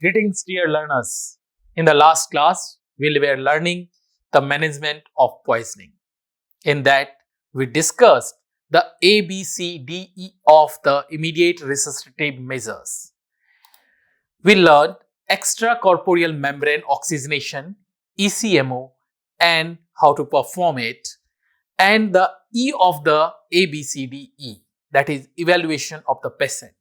Greetings, dear learners. In the last class, we were learning the management of poisoning. In that, we discussed the A, B, C, D, E of the immediate resuscitative measures. We learned extracorporeal membrane oxygenation, ECMO, and how to perform it, and the E of the ABCDE, that is evaluation of the patient.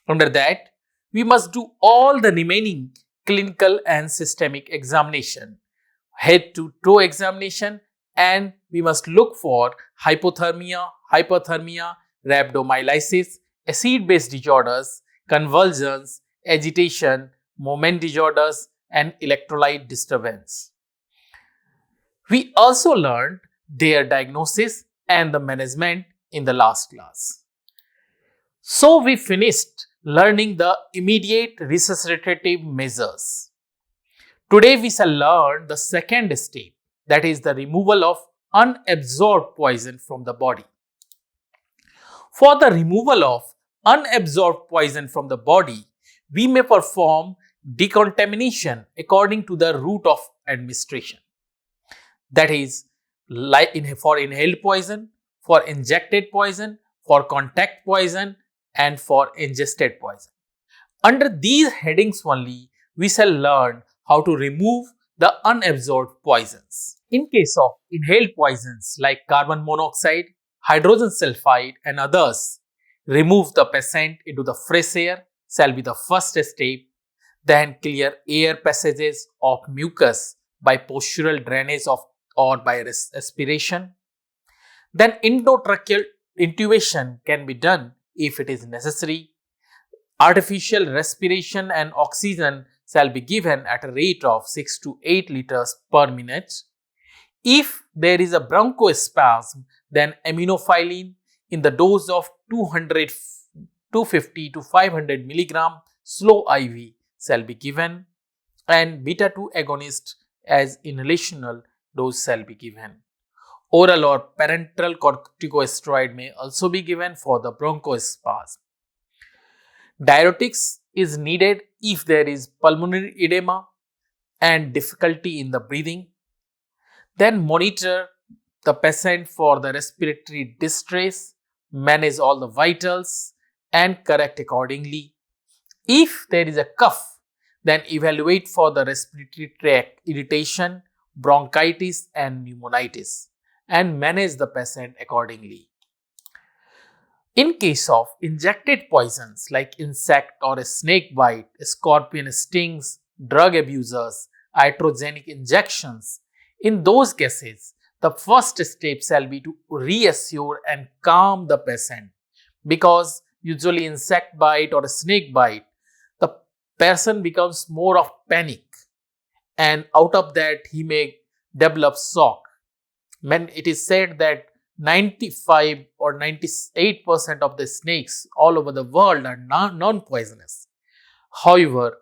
Under that, we must do all the remaining clinical and systemic examination, head to toe examination, and we must look for hypothermia, hyperthermia, rhabdomyolysis, acid-base disorders, convulsions, agitation, movement disorders, and electrolyte disturbance. We also learned their diagnosis and the management in the last class. So we finished learning the immediate resuscitative measures. Today we shall learn the second step, that is the removal of unabsorbed poison from the body. For the removal of unabsorbed poison from the body, we may perform decontamination according to the route of administration. That is, for inhaled poison, for injected poison, for contact poison, and for ingested poison. Under these headings only, we shall learn how to remove the unabsorbed poisons. In case of inhaled poisons like carbon monoxide, hydrogen sulfide, and others, remove the patient into the fresh air shall be the first step. Then clear air passages of mucus by postural drainage or by aspiration. Then endotracheal intubation can be done if it is necessary. Artificial respiration and oxygen shall be given at a rate of 6 to 8 liters per minute. If there is a bronchospasm, then aminophylline in the dose of 250 to 500 milligram slow IV shall be given, and beta-2 agonist as inhalational dose shall be given. Oral or parenteral corticosteroid may also be given for the bronchospasm. Diuretics is needed if there is pulmonary edema and difficulty in the breathing. Then monitor the patient for the respiratory distress, manage all the vitals, and correct accordingly. If there is a cough, then evaluate for the respiratory tract irritation, bronchitis, and pneumonitis, and manage the patient accordingly. In case of injected poisons like insect or a snake bite, scorpion stings, drug abusers, iatrogenic injections, in those cases, the first step shall be to reassure and calm the patient, because usually insect bite or a snake bite, the person becomes more of panic, and out of that he may develop shock. When it is said that 95 or 98% of the snakes all over the world are non-poisonous. However,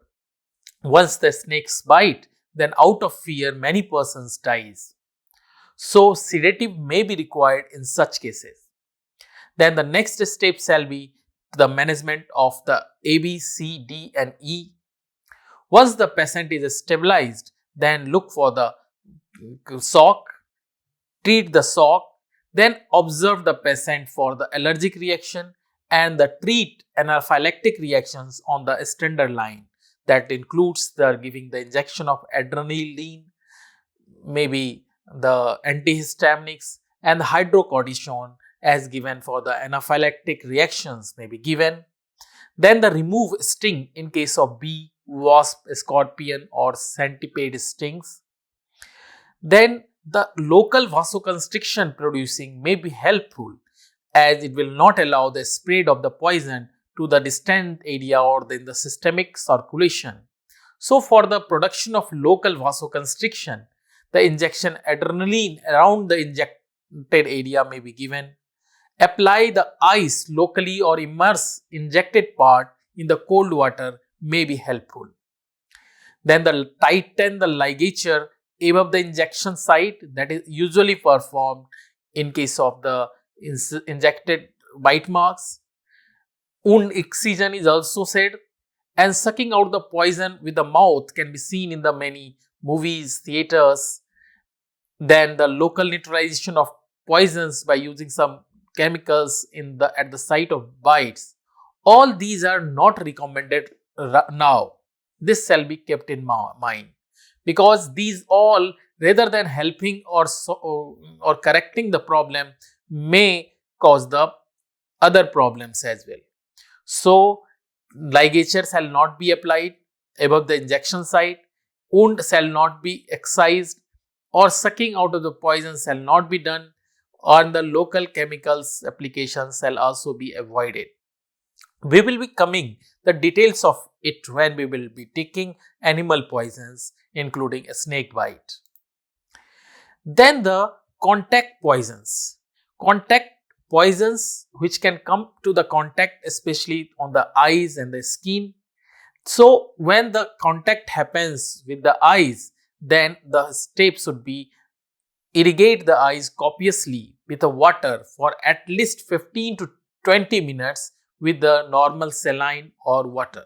once the snakes bite, then out of fear many persons dies. So sedative may be required in such cases. Then the next step shall be the management of the A, B, C, D, and E. Once the patient is stabilized, then look for the shock, treat the shock, then observe the patient for the allergic reaction and the treat anaphylactic reactions on the standard line. That includes the giving the injection of adrenaline, maybe the antihistaminics, and the hydrocortisone as given for the anaphylactic reactions may be given. Then the remove sting in case of bee, wasp, scorpion, or centipede stings. Then the local vasoconstriction producing may be helpful, as it will not allow the spread of the poison to the distant area or in the systemic circulation. So for the production of local vasoconstriction, the injection adrenaline around the injected area may be given. Apply the ice locally or immerse injected part in the cold water may be helpful. Then tighten the ligature above the injection site, that is usually performed in case of the injected bite marks. Wound excision is also said, And sucking out the poison with the mouth can be seen in the many movies, theaters. Then the local neutralization of poisons by using some chemicals in the at the site of bites. All these are not recommended now. This shall be kept in mind, because these all, rather than helping or correcting the problem, may cause the other problems as well. So, ligature shall not be applied above the injection site, wound shall not be excised, or sucking out of the poison shall not be done, or the local chemicals applications shall also be avoided. We will be coming the details of it when we will be taking animal poisons, including a snake bite. Then the contact poisons. Contact poisons which can come to the contact, especially on the eyes and the skin. So when the contact happens with the eyes, then the step should be irrigate the eyes copiously with the water for at least 15 to 20 minutes with the normal saline or water.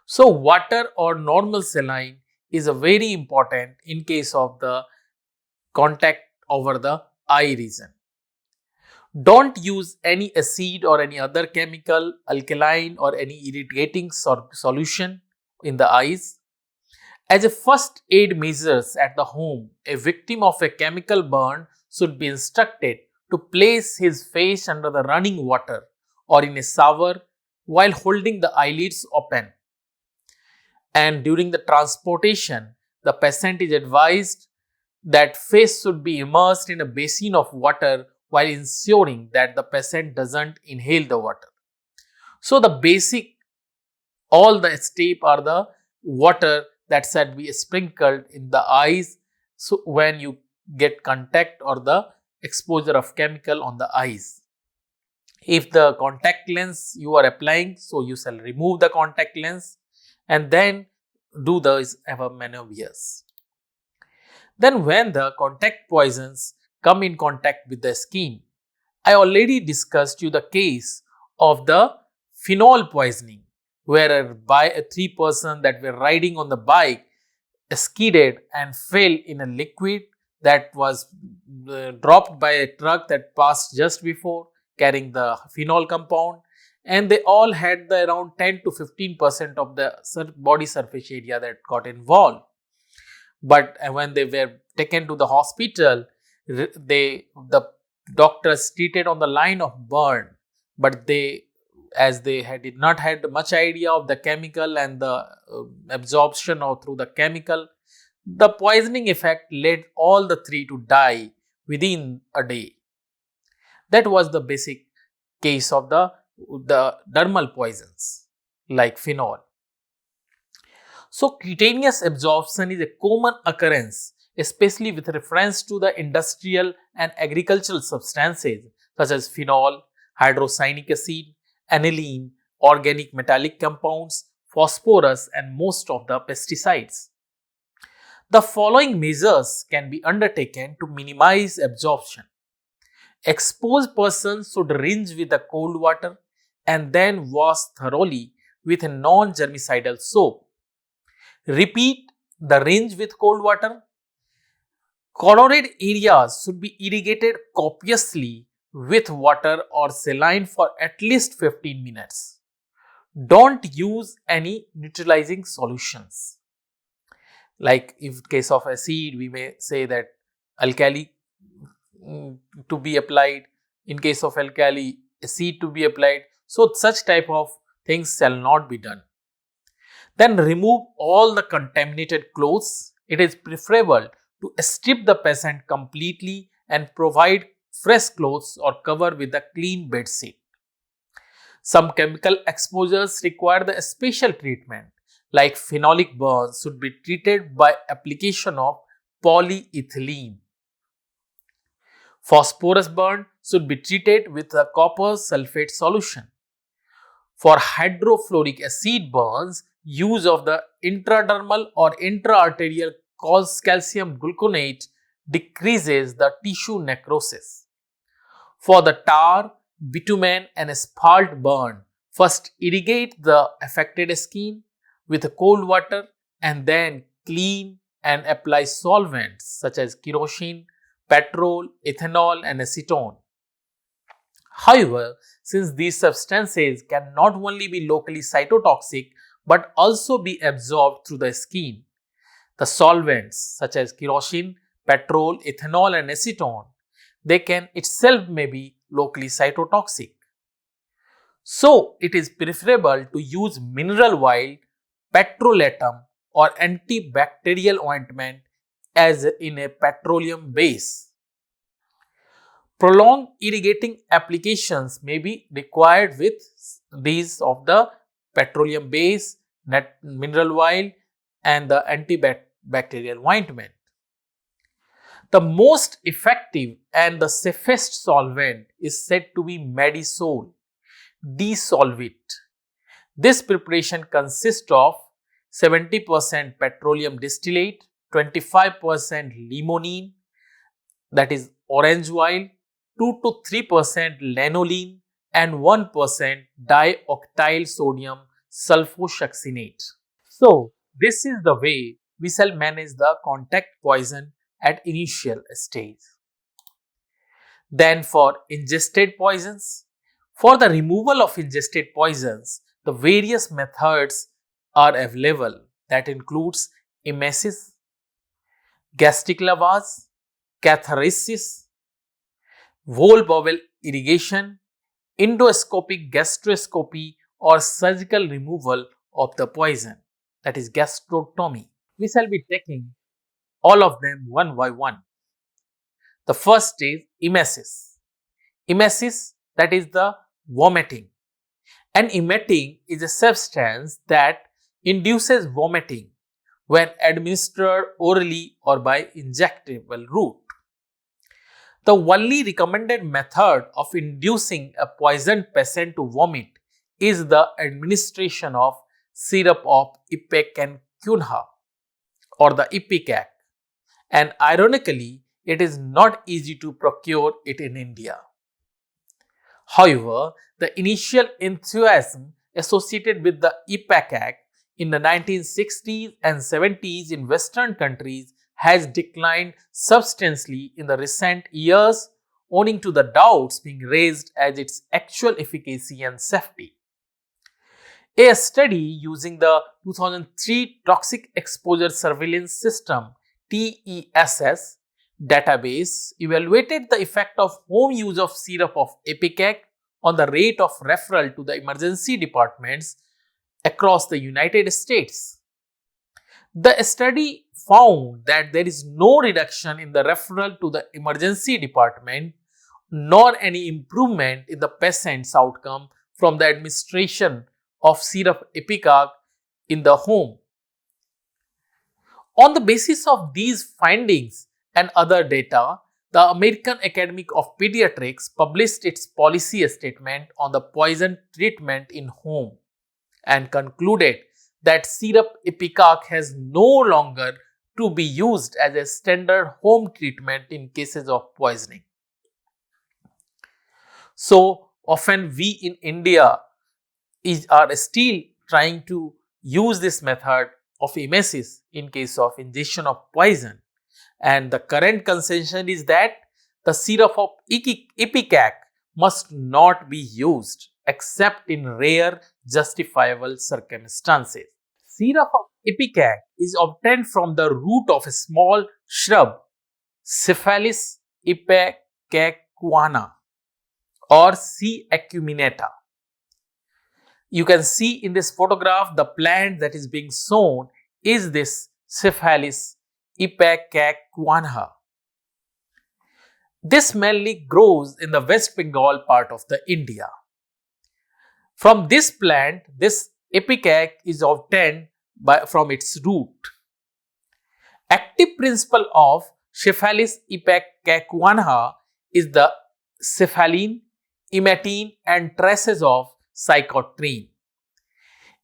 So water or normal saline is a very important in case of the contact over the eye region. Don't use any acid or any other chemical, alkaline or any irritating solution in the eyes. As a first aid measures at the home, a victim of a chemical burn should be instructed to place his face under the running water or in a shower while holding the eyelids open. And during the transportation, the patient is advised that face should be immersed in a basin of water while ensuring that the patient doesn't inhale the water. So the basic, all the step are the water that should be sprinkled in the eyes, so when you get contact or the exposure of chemical on the eyes. If the contact lens you are applying, so you shall remove the contact lens and then do those maneuvers. Then when the contact poisons come in contact with the skin, I already discussed you the case of the phenol poisoning, where a three person that were riding on the bike skidded and fell in a liquid that was dropped by a truck that passed just before, carrying the phenol compound, and they all had the around 10 to 15% of the body surface area that got involved. But when they were taken to the hospital, the doctors treated on the line of burn, but as they did not had much idea of the chemical and the absorption or through the chemical, the poisoning effect led all the three to die within a day. That was the basic case of the dermal poisons like phenol. So cutaneous absorption is a common occurrence, especially with reference to the industrial and agricultural substances such as phenol, hydrocyanic acid, aniline, organic metallic compounds, phosphorus, and most of the pesticides. The following measures can be undertaken to minimize absorption. Exposed persons should rinse with the cold water and then wash thoroughly with a non-germicidal soap. Repeat the rinse with cold water. Corroded areas should be irrigated copiously with water or saline for at least 15 minutes. Don't use any neutralizing solutions. Like in case of acid, we may say that alkali to be applied. In case of alkali, acid to be applied. So such type of things shall not be done. Then remove all the contaminated clothes. It is preferable to strip the patient completely and provide fresh clothes or cover with a clean bed sheet. Some chemical exposures require the special treatment, like phenolic burns should be treated by application of polyethylene. Phosphorus burn should be treated with a copper sulfate solution. For hydrofluoric acid burns, use of the intradermal or intraarterial calcium gluconate decreases the tissue necrosis. For the tar, bitumen and asphalt burn, First, irrigate the affected skin with cold water and then clean and apply solvents such as kerosene, petrol, ethanol, and acetone. However, since these substances can not only be locally cytotoxic but also be absorbed through the skin, the solvents such as kerosene, petrol, ethanol, and acetone, they can itself may be locally cytotoxic. So, it is preferable to use mineral oil, petrolatum, or antibacterial ointment as in a petroleum base. Prolonged irrigating applications may be required with these of the petroleum base, mineral oil, and the antibacterial ointment. The most effective and the safest solvent is said to be Medisol. Dissolve it. This preparation consists of 70% petroleum distillate, 25% limonene, that is orange oil, 2 to 3% lanolene, and 1% dioctyl sodium sulfosuccinate. So, this is the way we shall manage the contact poison at initial stage. Then for ingested poisons, for the removal of ingested poisons, the various methods are available that includes emesis, gastric lavage, catharesis, whole bowel irrigation, endoscopic gastroscopy or surgical removal of the poison, that is gastrotomy. We shall be taking all of them one by one. The first is emesis. Emesis, that is the vomiting. And emetic is a substance that induces vomiting when administered orally or by injectable route. The only recommended method of inducing a poisoned patient to vomit is the administration of syrup of ipecacuanha or the ipecac, and ironically, it is not easy to procure it in India. However, the initial enthusiasm associated with the ipecac in the 1960s and 70s in Western countries has declined substantially in the recent years owing to the doubts being raised as its actual efficacy and safety. A study using the 2003 Toxic Exposure Surveillance System TESS database evaluated the effect of home use of syrup of ipecac on the rate of referral to the emergency departments across the United States. The study found that there is no reduction in the referral to the emergency department nor any improvement in the patient's outcome from the administration of syrup ipecac in the home. On the basis of these findings and other data, the American Academy of Pediatrics published its policy statement on the poison treatment in home and concluded that syrup ipecac has no longer to be used as a standard home treatment in cases of poisoning. So often we in India are still trying to use this method of emesis in case of ingestion of poison, and the current consensus is that the syrup of ipecac must not be used except in rare justifiable circumstances. Syrup of ipecac is obtained from the root of a small shrub, Syphilis ipecacuana or C. acuminata. You can see in this photograph the plant that is being sown is this Syphilis ipecacuana. This mainly grows in the West Bengal part of the India. From this plant, this ipecac is obtained from its root. Active principle of Syphilis ipecacuana is the cephalin, imetine and traces of psychotrine.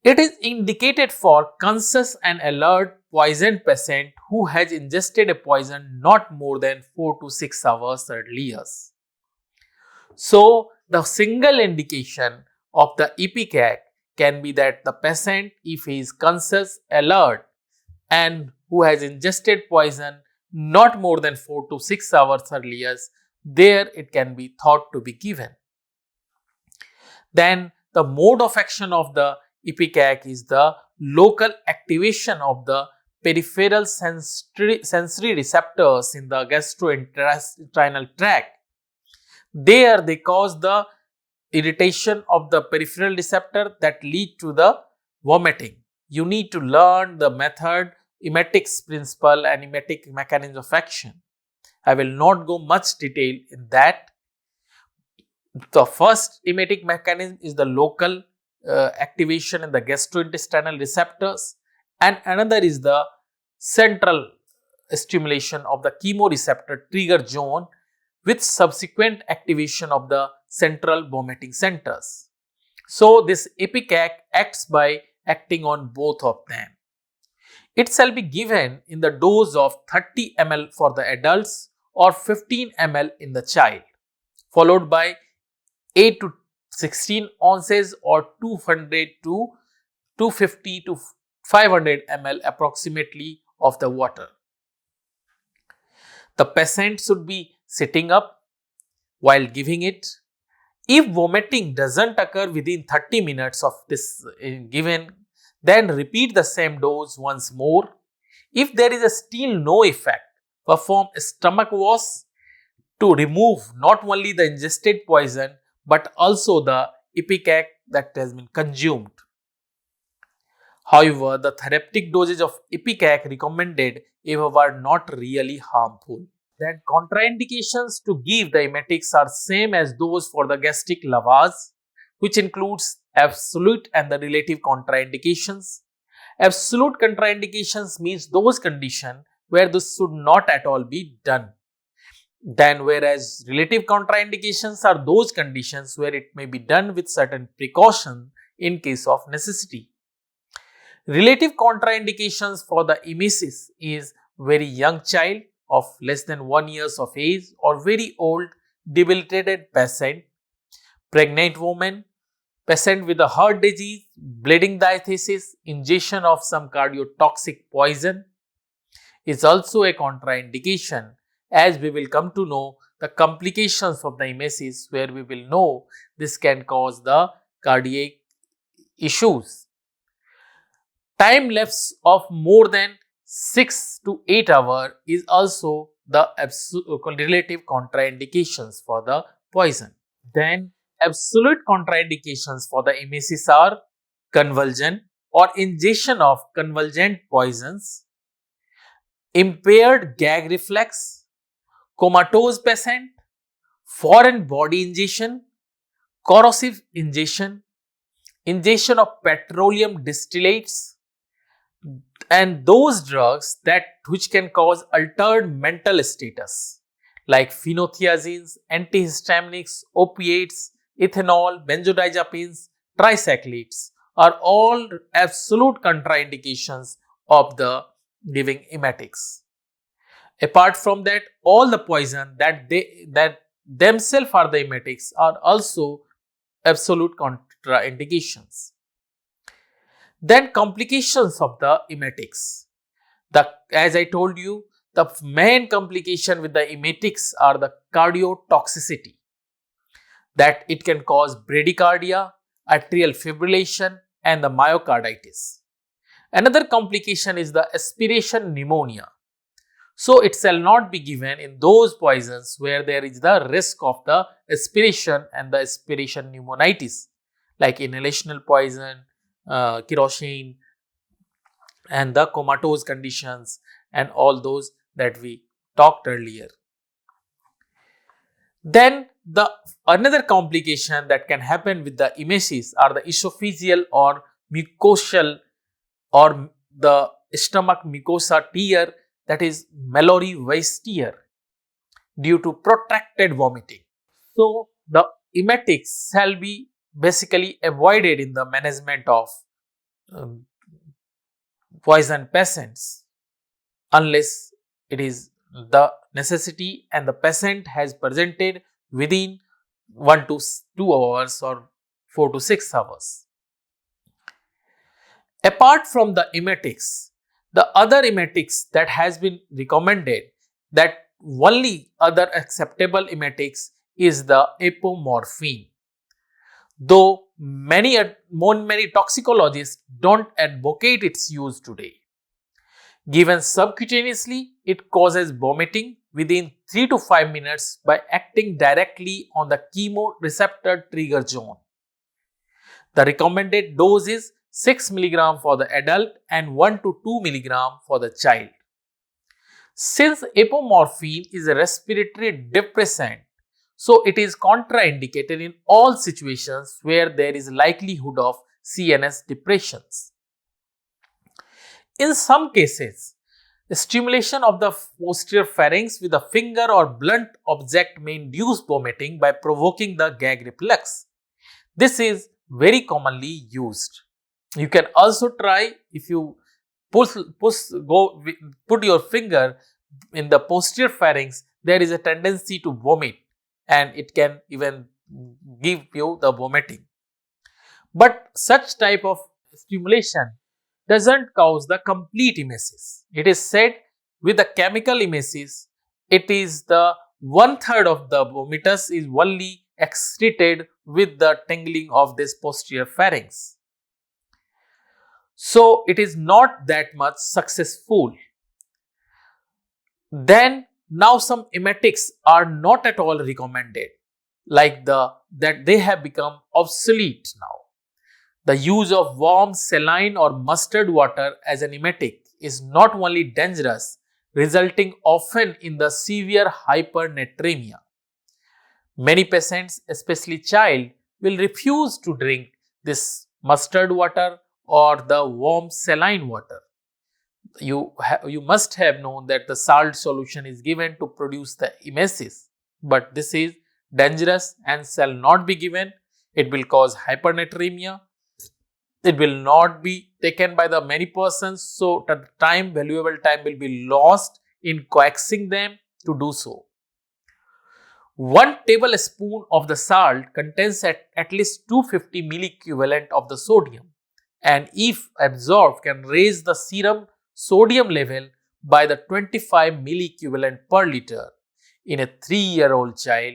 It is indicated for conscious and alert poisoned patient who has ingested a poison not more than 4 to 6 hours earlier. So, the single indication of the EPICAC can be that the patient, if he is conscious, alert, and who has ingested poison not more than 4 to 6 hours earlier, there it can be thought to be given. Then the mode of action of the EPICAC is the local activation of the peripheral sensory receptors in the gastrointestinal tract. There they cause the irritation of the peripheral receptor that lead to the vomiting. You need to learn the method, emetics principle and emetic mechanism of action. I will not go much detail in that. The first emetic mechanism is the local activation in the gastrointestinal receptors, and another is the central stimulation of the chemoreceptor trigger zone with subsequent activation of the central vomiting centers. So, this EPICAC acts by acting on both of them. It shall be given in the dose of 30 ml for the adults or 15 ml in the child, followed by 8 to 16 ounces or 200 to 250 to 500 ml approximately of the water. The patient should be sitting up while giving it. If vomiting doesn't occur within 30 minutes of this given, then repeat the same dose once more. If there is still no effect, perform a stomach wash to remove not only the ingested poison but also the EPICAC that has been consumed. However, the therapeutic dosage of EPICAC recommended were not really harmful. Then contraindications to give the emetics are same as those for the gastric lavage, which includes absolute and the relative contraindications. Absolute contraindications means those conditions where this should not at all be done. Then whereas relative contraindications are those conditions where it may be done with certain precaution in case of necessity. Relative contraindications for the emesis is very young child of less than 1 year of age or very old debilitated patient, pregnant woman, patient with a heart disease, bleeding diathesis, ingestion of some cardiotoxic poison is also a contraindication, as we will come to know the complications of the emesis, where we will know this can cause the cardiac issues. Time lapse of more than 6 to 8 hours is also the relative contraindications for the poison. Then absolute contraindications for the emesis are convulsion or ingestion of convulsant poisons, impaired gag reflex, comatose patient, foreign body ingestion, corrosive ingestion, ingestion of petroleum distillates, and those drugs which can cause altered mental status like phenothiazines, antihistaminics, opiates, ethanol, benzodiazepines, tricyclics are all absolute contraindications of the giving emetics. Apart from that, all the poison that themselves are the emetics are also absolute contraindications. Then complications of the emetics. As I told you, the main complication with the emetics are the cardiotoxicity, that it can cause bradycardia, atrial fibrillation and the myocarditis. Another complication is the aspiration pneumonia. So, it shall not be given in those poisons where there is the risk of the aspiration and the aspiration pneumonitis, like inhalational poison, kerosene and the comatose conditions and all those that we talked earlier. Then the another complication that can happen with the emesis are the esophageal or mucosal or the stomach mucosa tear, that is Mallory Weiss tear, due to protracted vomiting. So, the emetics shall be basically avoided in the management of poison patients unless it is the necessity and the patient has presented within 1 to 2 hours or 4 to 6 hours. Apart from the emetics, the other emetics that has been recommended, that only other acceptable emetics is the apomorphine. Though many toxicologists don't advocate its use today. Given subcutaneously, it causes vomiting within 3 to 5 minutes by acting directly on the chemoreceptor trigger zone. The recommended dose is 6 mg for the adult and 1 to 2 mg for the child. Since apomorphine is a respiratory depressant, so it is contraindicated in all situations where there is likelihood of CNS depressions. In some cases, the stimulation of the posterior pharynx with a finger or blunt object may induce vomiting by provoking the gag reflex. This is very commonly used. You can also try, if you put your finger in the posterior pharynx, there is a tendency to vomit and it can even give you the vomiting. But such type of stimulation doesn't cause the complete emesis. It is said with the chemical emesis, it is the 1/3 of the vomitus is only excreted with the tingling of this posterior pharynx. So it is not that much successful. Then now some emetics are not at all recommended, like that they have become obsolete now. The use of warm saline or mustard water as an emetic is not only dangerous, resulting often in the severe hypernatremia. Many patients, especially child, will refuse to drink this mustard water or the warm saline water. You must have known that the salt solution is given to produce the emesis, but this is dangerous and shall not be given. It will cause hypernatremia. It will not be taken by the many persons, so the valuable time will be lost in coaxing them to do so. 1 tablespoon of the salt contains at least 250 milliequivalent of the sodium, and if absorbed can raise the serum sodium level by the 25 milliequivalent per liter in a 3-year-old child.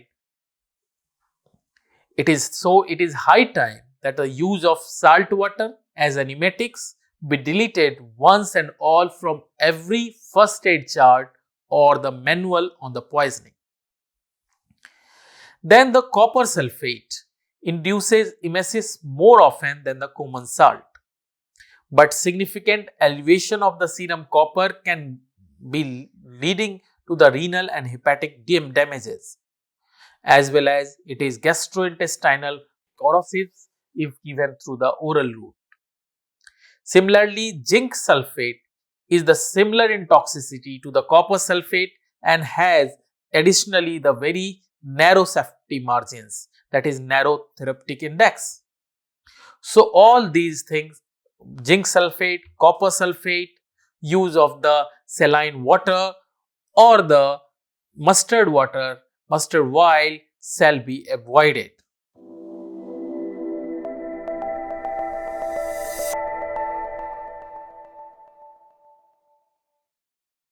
It is high time that the use of salt water as an emetics be deleted once and all from every first aid chart or the manual on the poisoning. Then the copper sulfate induces emesis more often than the common salt, but significant elevation of the serum copper can be leading to the renal and hepatic damages, as well as it is gastrointestinal corrosive if given through the oral route. Similarly, zinc sulfate is the similar in toxicity to the copper sulfate and has additionally the very narrow safety margins, that is narrow therapeutic index. So all these things, zinc sulfate, copper sulfate, use of the saline water or the mustard water, mustard oil shall be avoided.